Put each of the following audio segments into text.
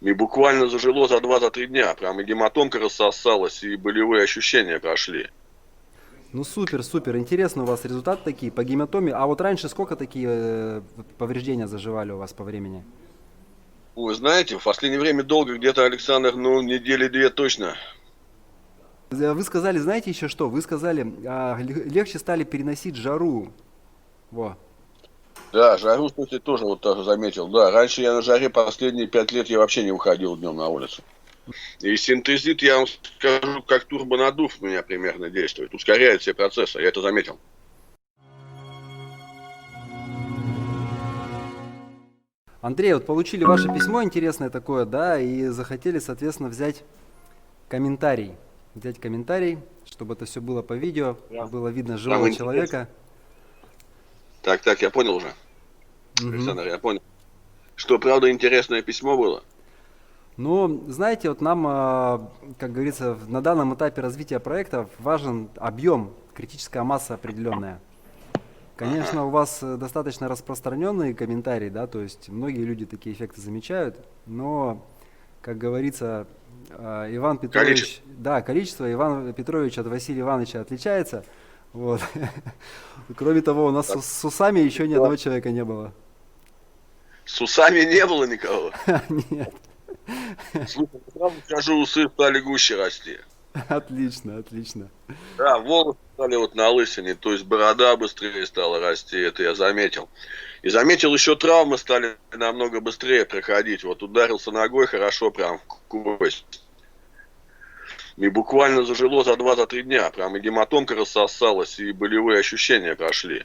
И буквально зажило за 2-3 дня. Прям и гематомка рассосалась, и болевые ощущения прошли. Ну супер, супер. Интересно у вас результаты такие по гематоме. А вот раньше сколько такие повреждения заживали у вас по времени? Вы знаете, в последнее время долго, где-то, Александр, ну, недели 2 точно. Вы сказали, знаете еще что? Вы сказали, легче стали переносить жару. Во. Да, жару, кстати, тоже вот так заметил. Да, раньше я на жаре последние 5 лет я вообще не выходил днем на улицу. И синтезит, я вам скажу, как турбонадув у меня примерно действует. Ускоряет все процессы, я это заметил. Андрей, вот получили ваше письмо интересное такое, да, и захотели, соответственно, взять комментарий. Взять комментарий, чтобы это все было по видео, Прям, было видно прям живого интересно. человека. Так, так, я понял уже. Мгм. Александр, я понял. Что, правда, интересное письмо было? Ну, знаете, вот нам, как говорится, на данном этапе развития проекта важен объем, критическая масса определенная. Ага. Конечно, у вас достаточно распространенные комментарии, да, то есть многие люди такие эффекты замечают, но, как говорится, Иван Количество. Петрович, да, количество Ивана Петровича от Василия Ивановича отличается. Вот. Кроме того, у нас с усами еще ни одного человека не было. С усами не было никого. Нет. Слушай, правда скажу, усы стали гуще расти. Отлично, отлично. Да, волосы стали вот на лысине, то есть борода быстрее стала расти, это я заметил. И заметил, еще травмы стали намного быстрее проходить. Вот ударился ногой хорошо прям в кость. И буквально зажило за 2-3 дня. Прям и гематомка рассосалась, и болевые ощущения прошли.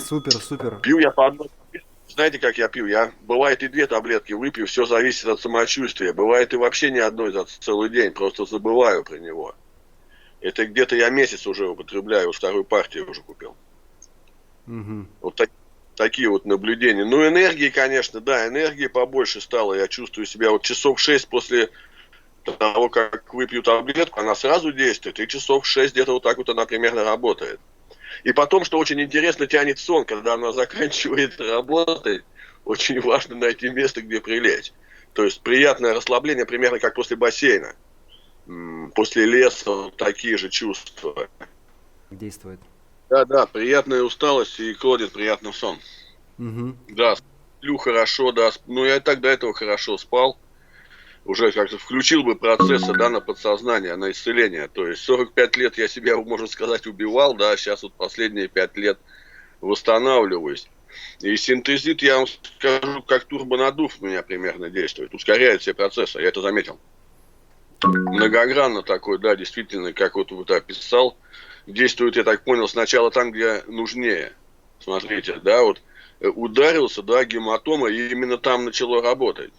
Супер, супер. Пью я по одной таблетке. Знаете, как я пью? Я, бывает, и 2 таблетки выпью, все зависит от самочувствия. Бывает и вообще ни одной за целый день, просто забываю про него. Это где-то я месяц уже употребляю, вторую партию уже купил. Мгм. Вот такие вот наблюдения. Ну, энергии, конечно, да, энергии побольше стало. Я чувствую себя вот часов 6 после того, как выпью таблетку, она сразу действует, и часов 6 где-то вот так вот она примерно работает. И потом, что очень интересно, тянет сон, когда она заканчивает работать, очень важно найти место, где прилечь. То есть приятное расслабление, примерно как после бассейна. После леса вот такие же чувства. Действует. Да-да, приятная усталость и клонит приятный сон. Мгм. Да, сплю хорошо, да. Ну, я и так до этого хорошо спал. Уже как-то включил бы процессы, да, на подсознание, на исцеление. То есть 45 лет я себя, можно сказать, убивал, да, сейчас вот последние 5 лет восстанавливаюсь. И синтезит, я вам скажу, как турбонадув у меня примерно действует. Ускоряет все процессы, я это заметил. Многогранно такой, да, действительно, как вот вы описал, действует, я так понял, сначала там, где нужнее. Смотрите, да, вот ударился, да, гематома, и именно там начало работать.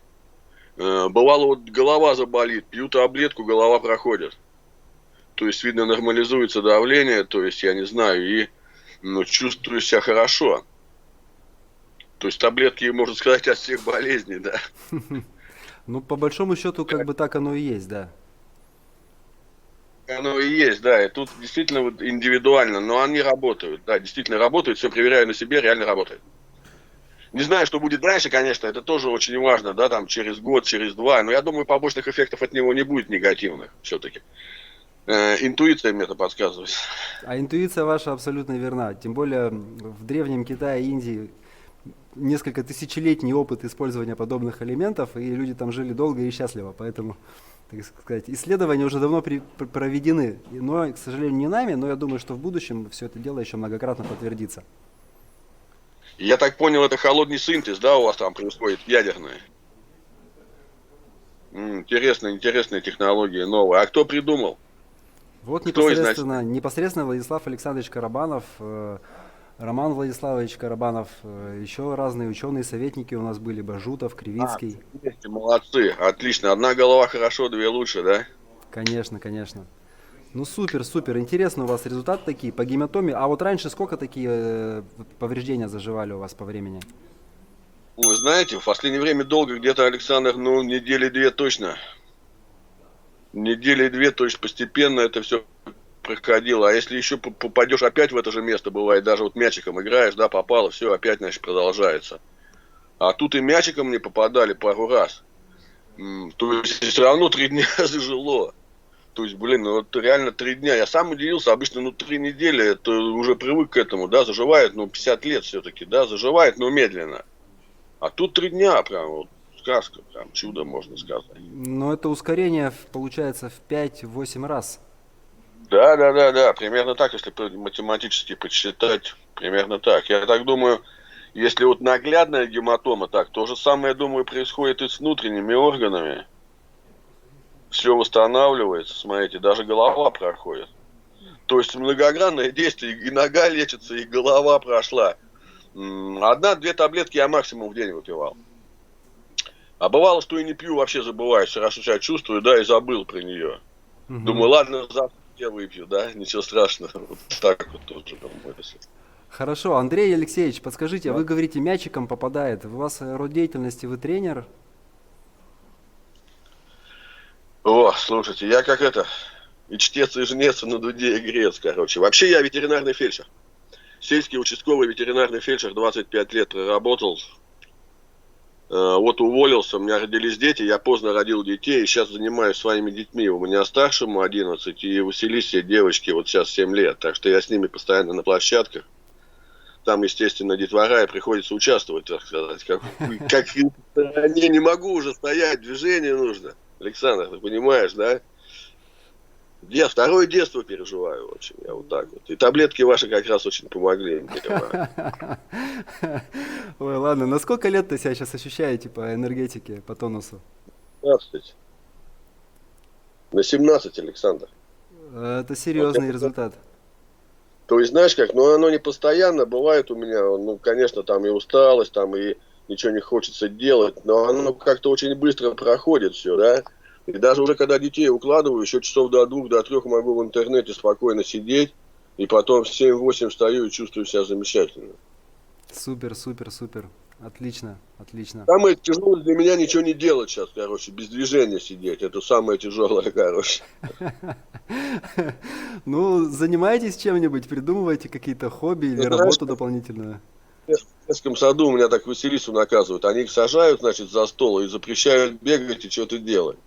Бывало, вот голова заболит, пью таблетку, голова проходит. То есть, видно, нормализуется давление, то есть, я не знаю, и ну, чувствую себя хорошо. То есть, таблетки, можно сказать, от всех болезней, да. Ну, по большому счету, как бы так оно и есть, да. Оно и есть, да, и тут действительно вот индивидуально, но они работают, да, действительно работают, все проверяю на себе, реально работает. Не знаю, что будет дальше, конечно, это тоже очень важно, да, там через год, через два, но я думаю, побочных эффектов от него не будет негативных все-таки. Интуиция мне это подсказывает. А интуиция ваша абсолютно верна. Тем более в древнем Китае и Индии несколько тысячелетний опыт использования подобных элементов, и люди там жили долго и счастливо. Поэтому, так сказать, исследования уже давно проведены. Но, к сожалению, не нами, но я думаю, что в будущем все это дело еще многократно подтвердится. Я так понял, это холодный синтез, да, у вас там происходит ядерный. Интересная, интересная технология новая. А кто придумал? Вот Кто изначально? непосредственно Владислав Александрович Карабанов, Роман Владиславович Карабанов, еще разные ученые, советники у нас были, Бажутов, А, Кривицкий. вместе, молодцы, отлично. Одна голова хорошо, две лучше, да? Конечно, конечно. Ну супер, супер. Интересно у вас результаты такие по гематоме. А вот раньше сколько такие повреждения заживали у вас по времени? Вы знаете, в последнее время долго, где-то, Александр, ну, недели 2 точно. Недели 2, то есть постепенно это все проходило. А если еще попадешь опять в это же место, бывает, даже вот мячиком играешь, да, попало, все, опять, значит, продолжается. А тут и мячиком не попадали пару раз. То есть все равно 3 дня зажило. То есть, блин, ну вот реально 3 дня. Я сам удивился, обычно, ну, 3 недели, это уже привык к этому, да, заживает, ну, 50 лет все-таки, да, заживает, но медленно. А тут 3 дня, прям вот сказка, прям чудо, можно сказать. Но это ускорение получается в 5-8 раз. Да, да, да, да, примерно так, если математически подсчитать, примерно так. Я так думаю, если вот наглядная гематома, так, то же самое, я думаю, происходит и с внутренними органами. Все восстанавливается, смотрите, даже голова проходит. То есть многогранное действие, и нога лечится, и голова прошла. 1-2 таблетки я максимум в день выпивал. А бывало, что и не пью, вообще забываю, хорошо себя чувствую, да, и забыл про нее. Мгм. Думаю, ладно, завтра я выпью, да, ничего страшного. Вот так вот тоже мысль. Хорошо, Андрей Алексеевич, подскажите, а Да. вы говорите, мячиком попадает. У вас род деятельности, вы тренер? О, слушайте, я как это, и чтец, и жнец, и на дуде, и грец, короче. Вообще я ветеринарный фельдшер. Сельский участковый ветеринарный фельдшер, 25 лет проработал. Вот уволился, у меня родились дети, я поздно родил детей, и сейчас занимаюсь своими детьми. У меня старшему 11, и Василисе девочке вот сейчас 7 лет. Так что я с ними постоянно на площадках. Там, естественно, детвора, и приходится участвовать, так сказать. Как в стороне не могу уже стоять, движение нужно. Alexander, ты понимаешь, да? Второе детство переживаю, в общем, я вот так вот. И таблетки ваши как раз очень помогли мне. Ой, ладно, на сколько лет-то себя сейчас ощущаете по энергетике, по тонусу? 17. На 17, Александр. Это Вот серьезный результат. то есть, знаешь как, ну оно не постоянно бывает у меня, ну, конечно, там и усталость, там и ничего не хочется делать, но оно как-то очень быстро проходит все, да. И даже уже когда детей укладываю, еще часов до 2, до 3 могу в интернете спокойно сидеть, и потом в 7-8 встаю и чувствую себя замечательно. Супер, супер, супер. Отлично, отлично. Самое тяжелое для меня ничего не делать сейчас, короче, без движения сидеть. Это самое тяжелое, короче. Ну, занимайтесь чем-нибудь, придумывайте какие-то хобби или Ты знаешь, работу дополнительную. в детском саду у меня так Василису наказывают. Они их сажают, значит, за стол и запрещают бегать и что-то делать.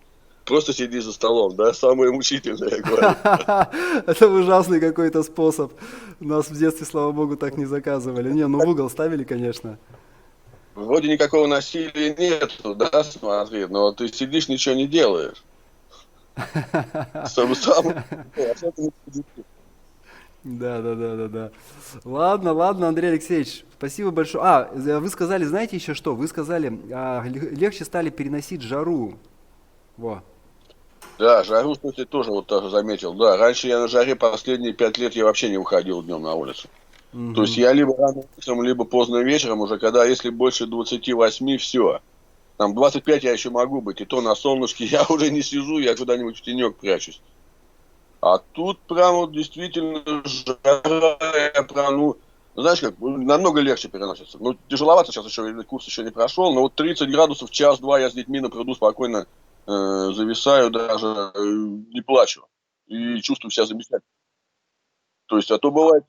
Просто сиди за столом, да, самое мучительное, я говорю. Это ужасный какой-то способ. Нас в детстве, слава богу, так не заказывали. Не, ну в угол ставили, конечно. Вроде никакого насилия нету, да, смотри, но ты сидишь, ничего не делаешь. Самое Да, да, да, да, да. Ладно, ладно, Андрей Алексеевич, спасибо большое. А, вы сказали, знаете еще что? Вы сказали, легче стали переносить жару. Во. Да, жару, кстати, тоже вот тоже заметил. Да, раньше я на жаре последние 5 лет я вообще не выходил днем на улицу. То есть Мгм. я либо рано утром, либо поздно вечером уже, когда если больше 28, все. Там 25 я еще могу быть, и то на солнышке я уже не сижу, я куда-нибудь в тенек прячусь. А тут прям вот действительно жара, прям, ну, знаешь как, намного легче переносится. Ну, тяжеловато сейчас еще, курс еще не прошел, но вот 30 градусов, час-два я с детьми на пруду спокойно зависаю, даже не плачу. И чувствую себя замечательно. То есть, а то бывает,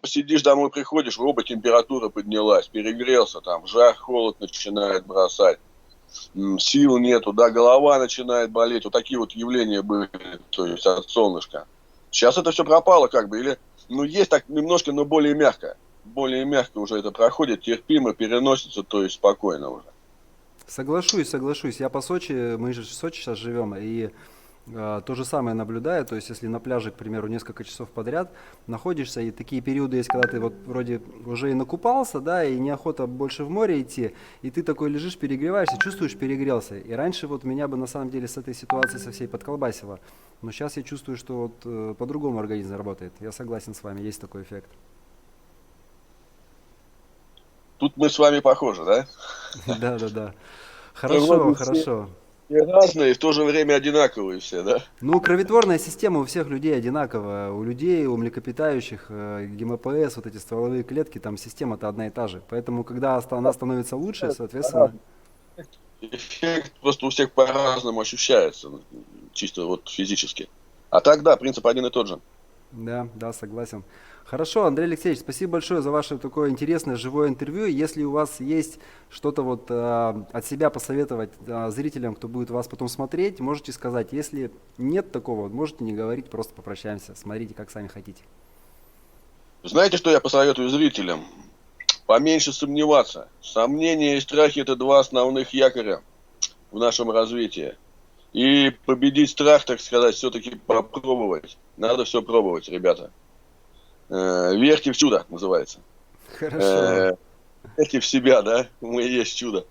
посидишь, домой приходишь, оба температура поднялась, перегрелся, там, жар, холод начинает бросать, сил нету, да, голова начинает болеть. Вот такие вот явления были, то есть от солнышка. Сейчас это все пропало как бы, или, ну, есть так немножко, но более мягко. Более мягко уже это проходит, терпимо, переносится, то есть спокойно уже. Соглашусь, соглашусь. Я по Сочи, мы же в Сочи сейчас живем, и то же самое наблюдаю. То есть, если на пляже, к примеру, несколько часов подряд находишься, и такие периоды есть, когда ты вот вроде уже и накупался, да, и неохота больше в море идти, и ты такой лежишь, перегреваешься, чувствуешь, перегрелся. И раньше вот меня бы на самом деле с этой ситуацией со всей подколбасило. Но сейчас я чувствую, что вот по-другому организм работает. Я согласен с вами, есть такой эффект. Тут мы с вами похожи, да? Да, да, да. Мы Хорошо, вроде все хорошо. разные, и в то же время одинаковые все, да? Ну, кроветворная система у всех людей одинаковая. У людей, у млекопитающих, ГМПС, вот эти стволовые клетки, там система-то одна и та же. Поэтому, когда она становится лучше, соответственно, Эффект просто у всех по-разному ощущается, чисто вот физически. А так, да, принцип один и тот же. да, да, согласен. Хорошо, Андрей Алексеевич, спасибо большое за ваше такое интересное живое интервью. Если у вас есть что-то вот от себя посоветовать зрителям, кто будет вас потом смотреть, можете сказать. Если нет такого, можете не говорить, просто попрощаемся. Смотрите, как сами хотите. Знаете, что я посоветую зрителям? Поменьше сомневаться. Сомнения и страхи – это два основных якоря в нашем развитии. И победить страх, так сказать, все-таки попробовать. Надо все пробовать, ребята. Верьте в чудо, называется. Хорошо. Верьте в себя, да? Мы и есть чудо.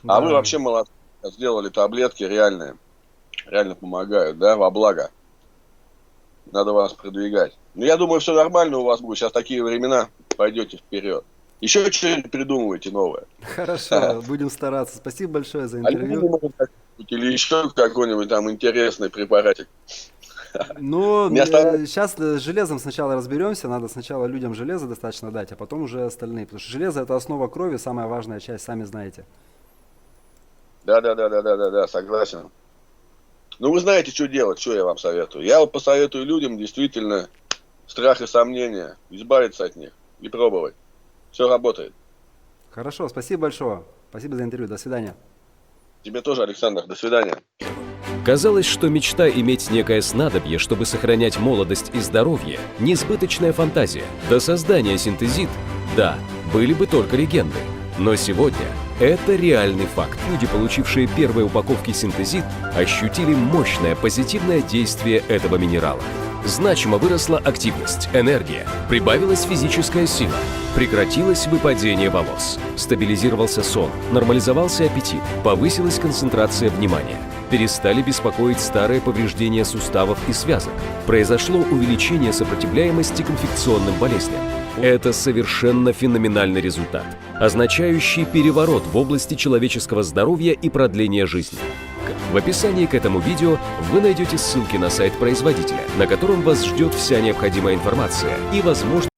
Да. А вы вообще молодцы. Сделали таблетки реальные. Реально помогают, да, во благо. Надо вас продвигать. Но я думаю, все нормально у вас будет. Сейчас такие времена. Пойдете вперед. Еще что-нибудь придумывайте новое. Хорошо, будем стараться. Спасибо большое за интервью. Или еще какой-нибудь там интересный препаратик. Ну, сейчас с железом сначала разберемся. Надо сначала людям железо достаточно дать, а потом уже остальные. Потому что железо — это основа крови, самая важная часть, сами знаете. Да, согласен. Ну, вы знаете, что делать, что я вам советую. Я вот посоветую людям действительно страх и сомнения, избавиться от них и пробовать. Все работает. Хорошо, спасибо большое. Спасибо за интервью. До свидания. Тебе тоже, Александр. До свидания. Казалось, что мечта иметь некое снадобье, чтобы сохранять молодость и здоровье, несбыточная фантазия. До создания синтезит, да, были бы только легенды. Но сегодня это реальный факт. Люди, получившие первые упаковки синтезит, ощутили мощное позитивное действие этого минерала. Значимо выросла активность, энергия, прибавилась физическая сила, прекратилось выпадение волос, стабилизировался сон, нормализовался аппетит, повысилась концентрация внимания, перестали беспокоить старые повреждения суставов и связок, произошло увеличение сопротивляемости к инфекционным болезням. Это совершенно феноменальный результат, означающий переворот в области человеческого здоровья и продления жизни. В описании к этому видео вы найдете ссылки на сайт производителя, на котором вас ждет вся необходимая информация и возможность